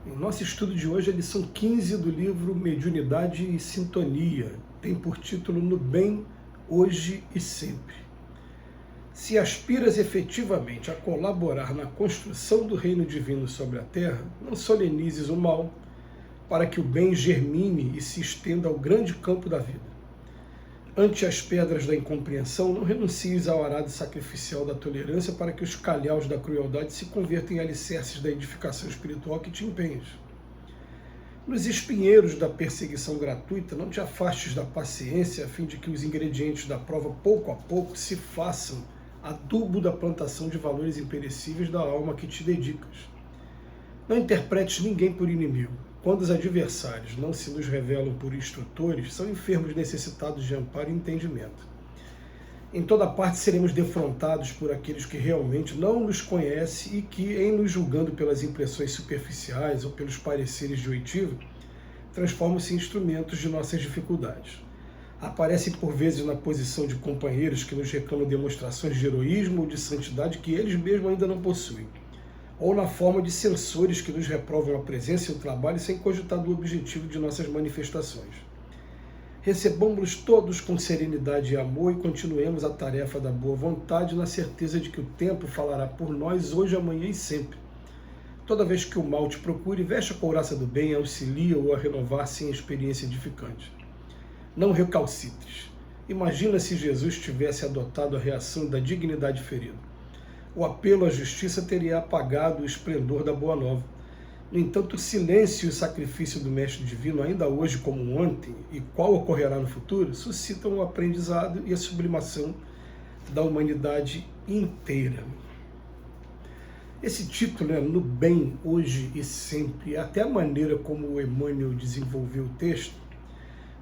O nosso estudo de hoje é a lição 15 do livro Mediunidade e Sintonia. Tem por título No Bem, Hoje e Sempre. Se aspiras efetivamente a colaborar na construção do reino divino sobre a terra, não solenizes o mal, para que o bem germine e se estenda ao grande campo da vida. Ante as pedras da incompreensão, não renuncies ao arado sacrificial da tolerância para que os calhaus da crueldade se convertam em alicerces da edificação espiritual que te empenhas. Nos espinheiros da perseguição gratuita, não te afastes da paciência a fim de que os ingredientes da prova, pouco a pouco, se façam adubo da plantação de valores imperecíveis da alma que te dedicas. Não interpretes ninguém por inimigo. Quando os adversários não se nos revelam por instrutores, são enfermos necessitados de amparo e entendimento. Em toda parte seremos defrontados por aqueles que realmente não nos conhecem e que, em nos julgando pelas impressões superficiais ou pelos pareceres de oitivo, transformam-se em instrumentos de nossas dificuldades. Aparecem por vezes na posição de companheiros que nos reclamam demonstrações de heroísmo ou de santidade que eles mesmos ainda não possuem, ou na forma de censores que nos reprovam a presença e o trabalho sem cogitar do objetivo de nossas manifestações. Recebamos-los todos com serenidade e amor e continuemos a tarefa da boa vontade na certeza de que o tempo falará por nós hoje, amanhã e sempre. Toda vez que o mal te procure, veste a couraça do bem, auxilia-o a renovar-se em experiência edificante. Não recalcitres. Imagina se Jesus tivesse adotado a reação da dignidade ferida. O apelo à justiça teria apagado o esplendor da Boa Nova. No entanto, o silêncio e o sacrifício do Mestre Divino, ainda hoje como ontem, e qual ocorrerá no futuro, suscitam o aprendizado e a sublimação da humanidade inteira. Esse título é No Bem, Hoje e Sempre, até a maneira como o Emmanuel desenvolveu o texto,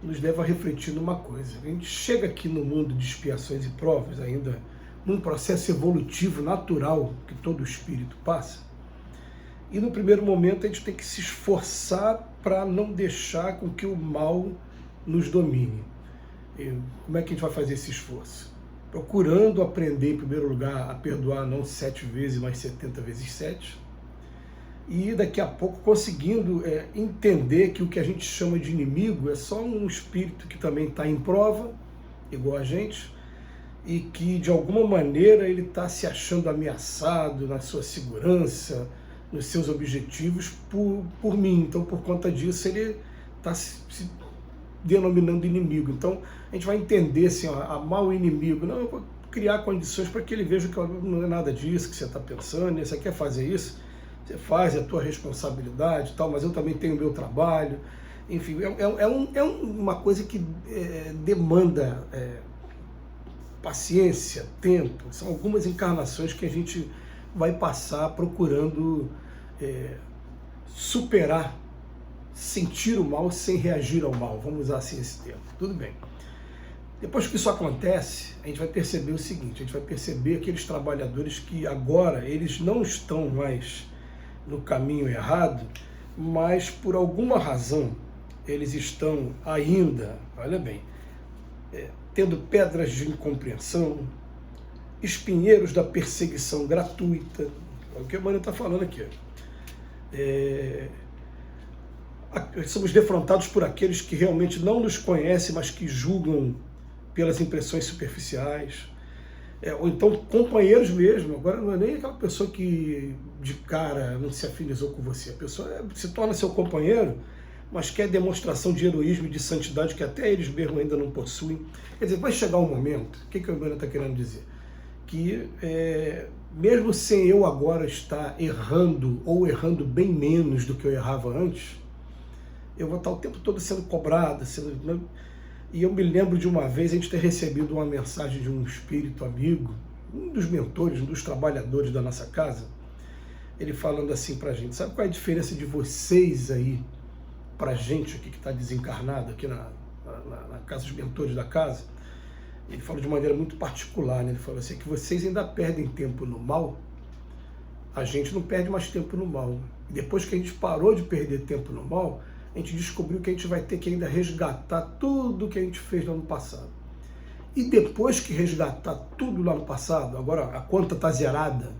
nos leva a refletir numa coisa. A gente chega aqui no mundo de expiações e provas, ainda num processo evolutivo natural que todo espírito passa, e no primeiro momento a gente tem que se esforçar para não deixar com que o mal nos domine. E como é que a gente vai fazer esse esforço? Procurando aprender, em primeiro lugar, a perdoar não 7 vezes, mas 70 vezes 7, e daqui a pouco conseguindo entender que o que a gente chama de inimigo é só um espírito que também está em prova, igual a gente, e que de alguma maneira ele está se achando ameaçado na sua segurança, nos seus objetivos por mim. Então, por conta disso, ele está se denominando inimigo. Então, a gente vai entender assim, amar o inimigo, não, eu vou criar condições para que ele veja que não é nada disso que você está pensando, você quer fazer isso, você faz, é a tua responsabilidade, tal, mas eu também tenho o meu trabalho. Enfim, é uma coisa que demanda paciência, tempo. São algumas encarnações que a gente vai passar procurando superar, sentir o mal sem reagir ao mal. Vamos usar assim esse termo. Tudo bem. Depois que isso acontece, a gente vai perceber o seguinte, a gente vai perceber aqueles trabalhadores que agora eles não estão mais no caminho errado, mas por alguma razão eles estão ainda, olha bem, tendo pedras de incompreensão, espinheiros da perseguição gratuita, é o que a Emmanuel está falando aqui. Somos defrontados por aqueles que realmente não nos conhecem, mas que julgam pelas impressões superficiais, ou então companheiros mesmo. Agora não é nem aquela pessoa que de cara não se afinizou com você, a pessoa se torna seu companheiro, mas quer demonstração de heroísmo e de santidade que até eles mesmos ainda não possuem. Quer dizer, vai chegar um momento, o que o Emmanuel está querendo dizer? Que mesmo sem eu agora estar errando, ou errando bem menos do que eu errava antes, eu vou estar o tempo todo sendo cobrado, E eu me lembro de uma vez a gente ter recebido uma mensagem de um espírito amigo, um dos mentores, um dos trabalhadores da nossa casa, ele falando assim pra gente, sabe qual é a diferença de vocês aí, pra gente aqui que está desencarnado, aqui na casa dos mentores da casa? Ele falou de maneira muito particular, né? Ele falou assim, que vocês ainda perdem tempo no mal, a gente não perde mais tempo no mal. E depois que a gente parou de perder tempo no mal, a gente descobriu que a gente vai ter que ainda resgatar tudo que a gente fez no ano passado. E depois que resgatar tudo lá no passado, agora a conta está zerada,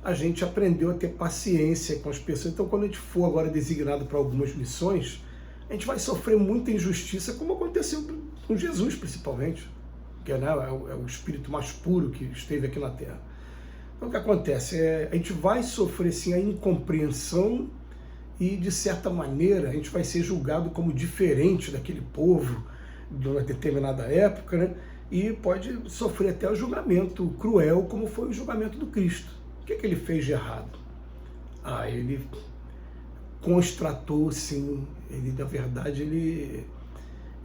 a gente aprendeu a ter paciência com as pessoas. Então, quando a gente for agora designado para algumas missões, a gente vai sofrer muita injustiça, como aconteceu com Jesus, principalmente, que né, é o espírito mais puro que esteve aqui na Terra. Então, o que acontece? A gente vai sofrer, sim, a incompreensão e, de certa maneira, a gente vai ser julgado como diferente daquele povo de uma determinada época, né? E pode sofrer até o julgamento cruel, como foi o julgamento do Cristo. O que ele fez de errado? Ele constratou, sim, na verdade, ele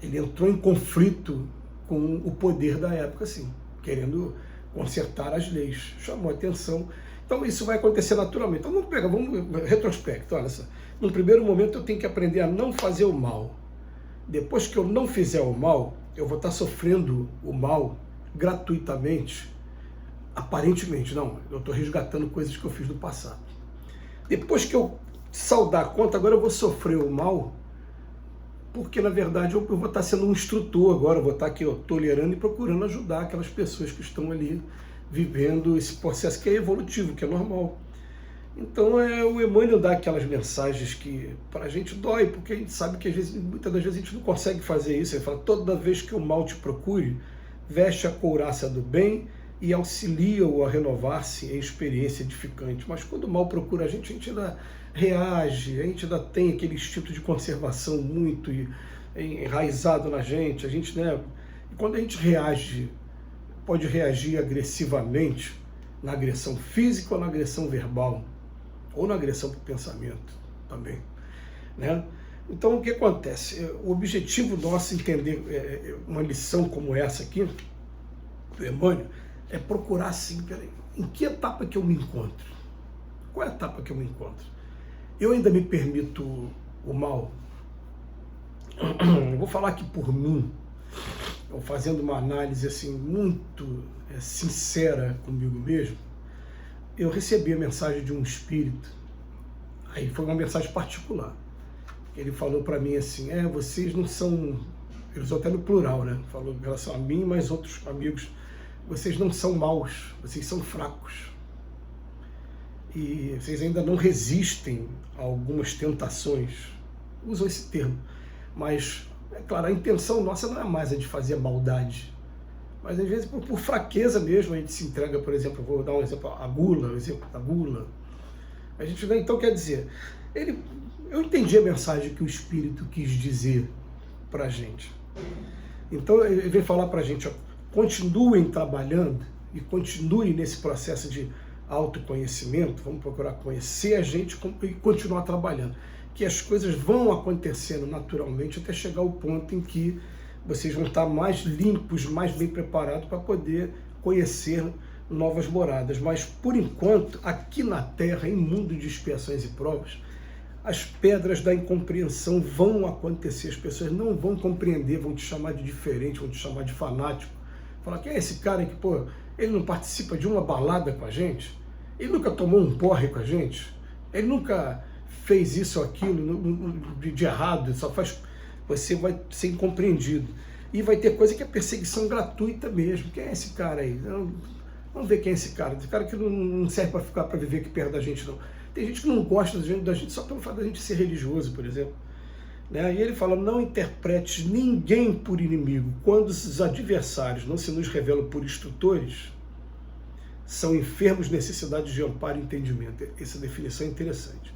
entrou em conflito com o poder da época, sim, querendo consertar as leis, chamou a atenção. Então isso vai acontecer naturalmente. Então vamos retrospecto, olha só. No primeiro momento eu tenho que aprender a não fazer o mal. Depois que eu não fizer o mal, eu vou estar sofrendo o mal gratuitamente, aparentemente, não, eu estou resgatando coisas que eu fiz no passado. Depois que eu saldar a conta, agora eu vou sofrer o mal, porque na verdade eu vou estar sendo um instrutor agora, eu vou estar aqui tolerando e procurando ajudar aquelas pessoas que estão ali vivendo esse processo que é evolutivo, que é normal. Então o Emmanuel dá aquelas mensagens que para a gente dói, porque a gente sabe que às vezes, muitas das vezes a gente não consegue fazer isso. Ele fala, toda vez que o mal te procure, veste a couraça do bem e auxilia-o a renovar-se em experiência edificante. Mas quando o mal procura a gente ainda reage, a gente ainda tem aquele instinto de conservação muito enraizado na gente. A gente, né, quando a gente reage, pode reagir agressivamente, na agressão física ou na agressão verbal, ou na agressão para o pensamento também, né? Então, o que acontece? O objetivo nosso entender uma lição como essa aqui, do Emmanuel, é procurar assim, peraí, em que etapa que eu me encontro? Qual é a etapa que eu me encontro? Eu ainda me permito o mal? Eu vou falar aqui por mim, fazendo uma análise assim muito sincera comigo mesmo. Eu recebi a mensagem de um espírito, aí foi uma mensagem particular. Ele falou para mim assim, vocês não são, ele usou até no plural, né? Falou em relação a mim, mas outros amigos, vocês não são maus, vocês são fracos. E vocês ainda não resistem a algumas tentações. Usam esse termo. Mas, é claro, a intenção nossa não é mais a de fazer maldade. Mas às vezes por fraqueza mesmo a gente se entrega, por exemplo, vou dar um exemplo, a gula, o exemplo da gula. A gente vê, então, quer dizer, eu entendi a mensagem que o Espírito quis dizer para a gente. Então ele vem falar para a gente, continuem trabalhando e continuem nesse processo de autoconhecimento, vamos procurar conhecer a gente e continuar trabalhando. Que as coisas vão acontecendo naturalmente até chegar ao ponto em que vocês vão estar mais limpos, mais bem preparados para poder conhecer novas moradas. Mas, por enquanto, aqui na Terra, em mundo de expiações e provas, as pedras da incompreensão vão acontecer. As pessoas não vão compreender, vão te chamar de diferente, vão te chamar de fanático. Falar, quem é esse cara que, ele não participa de uma balada com a gente? Ele nunca tomou um porre com a gente? Ele nunca fez isso ou aquilo de errado, só faz... Você vai ser incompreendido. E vai ter coisa que é perseguição gratuita mesmo. Quem é esse cara aí? Vamos ver quem é esse cara. Esse cara que não serve para ficar para viver aqui perto da gente, não. Tem gente que não gosta da gente só pelo fato da gente ser religioso, por exemplo. Né? E ele fala, não interprete ninguém por inimigo. Quando os adversários não se nos revelam por instrutores, são enfermos necessidades de amparo e entendimento. Essa definição é interessante.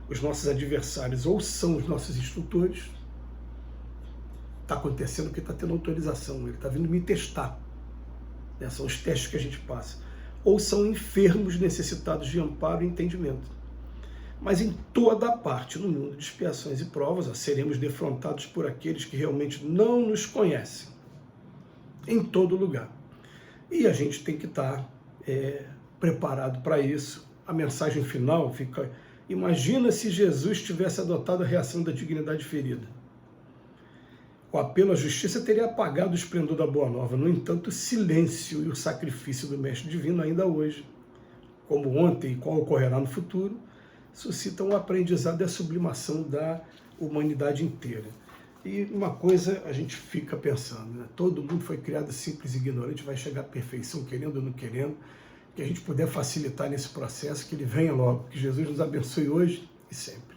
Os nossos adversários ou são os nossos instrutores, está acontecendo porque está tendo autorização, ele está vindo me testar, né? São os testes que a gente passa, ou são enfermos necessitados de amparo e entendimento. Mas em toda a parte, no mundo de expiações e provas, seremos defrontados por aqueles que realmente não nos conhecem, em todo lugar. E a gente tem que estar preparado para isso. A mensagem final fica, imagina se Jesus tivesse adotado a reação da dignidade ferida. O apelo à justiça teria apagado o esplendor da Boa Nova. No entanto, o silêncio e o sacrifício do Mestre Divino, ainda hoje, como ontem e qual ocorrerá no futuro, suscitam o aprendizado e a sublimação da humanidade inteira. E uma coisa a gente fica pensando, né? Todo mundo foi criado simples e ignorante, vai chegar à perfeição querendo ou não querendo. que a gente puder facilitar nesse processo, que ele venha logo. Que Jesus nos abençoe hoje e sempre.